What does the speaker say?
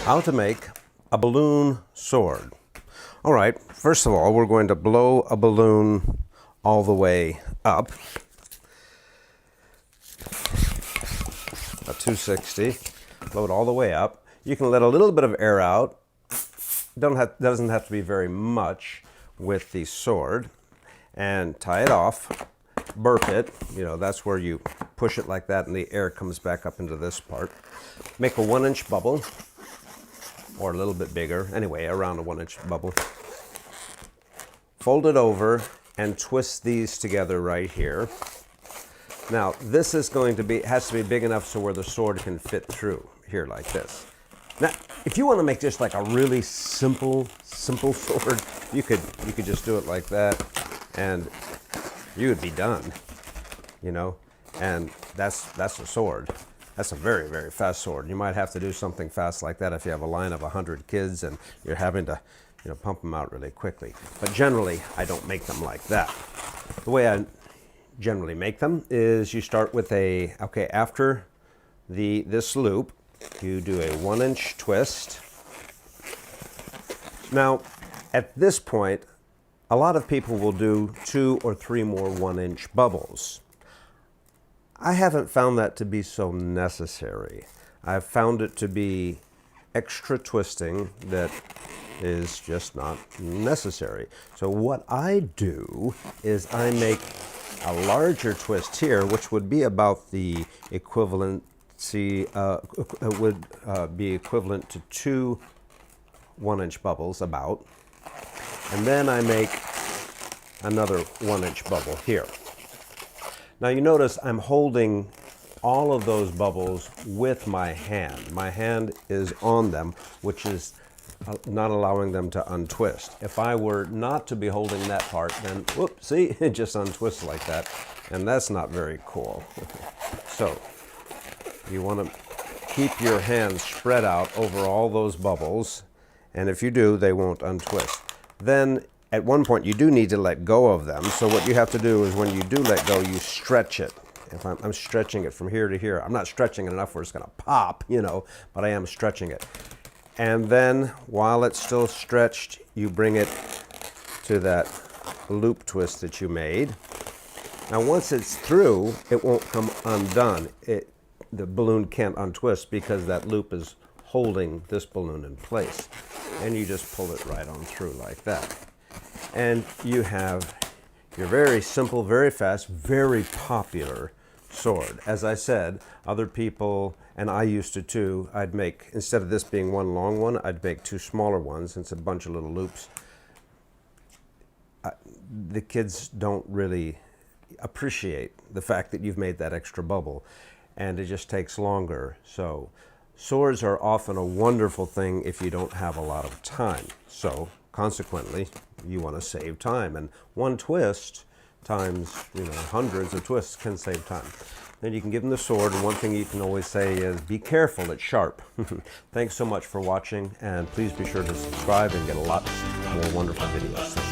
How to make a balloon sword. All right, first of all, we're going to blow a balloon all the way up. A 260, blow it all the way up. You can let a little bit of air out. Doesn't have to be very much with the sword. And tie it off, burp it. You know, that's where you push it like that and the air comes back up into this part. Make a 1-inch bubble, or a little bit bigger, anyway, around a 1-inch bubble. Fold it over and twist these together right here. Now, this is going to be, has to be big enough so where the sword can fit through here like this. Now, if you want to make just like a really simple sword, you could just do it like that and you would be done, you know, and that's a sword. That's a very, very fast sword. You might have to do something fast like that if you have a line of 100 kids and you're having to, you know, pump them out really quickly. But generally, I don't make them like that. The way I generally make them is you start with after this loop, you do a 1-inch twist. Now, at this point, a lot of people will do 2 or 3 more 1-inch bubbles. I haven't found that to be so necessary. I've found it to be extra twisting that is just not necessary. So what I do is I make a larger twist here, which would be about the equivalency, would be equivalent to 2 1-inch bubbles about. And then I make another 1-inch bubble here. Now you notice I'm holding all of those bubbles with my hand. My hand is on them, which is not allowing them to untwist. If I were not to be holding that part, then whoops, see, it just untwists like that. And that's not very cool. So you want to keep your hands spread out over all those bubbles. And if you do, they won't untwist. Then at one point you do need to let go of them. So what you have to do is when you do let go, you stretch it. If I'm stretching it from here to here, I'm not stretching it enough where it's going to pop, you know, but I am stretching it. And then while it's still stretched, you bring it to that loop twist that you made. Now once it's through, it won't come undone. The balloon can't untwist because that loop is holding this balloon in place. And you just pull it right on through like that. And you have your very simple, very fast, very popular sword. As I said, other people, and I used to too, I'd make, instead of this being one long one, I'd make 2 smaller ones. It's a bunch of little loops. The kids don't really appreciate the fact that you've made that extra bubble, and it just takes longer. So swords are often a wonderful thing if you don't have a lot of time. So consequently, you want to save time, and 1 twist times, you know, hundreds of twists can save time. Then you can give them the sword, and one thing you can always say is be careful, it's sharp. Thanks so much for watching, and please be sure to subscribe and get a lot more wonderful videos.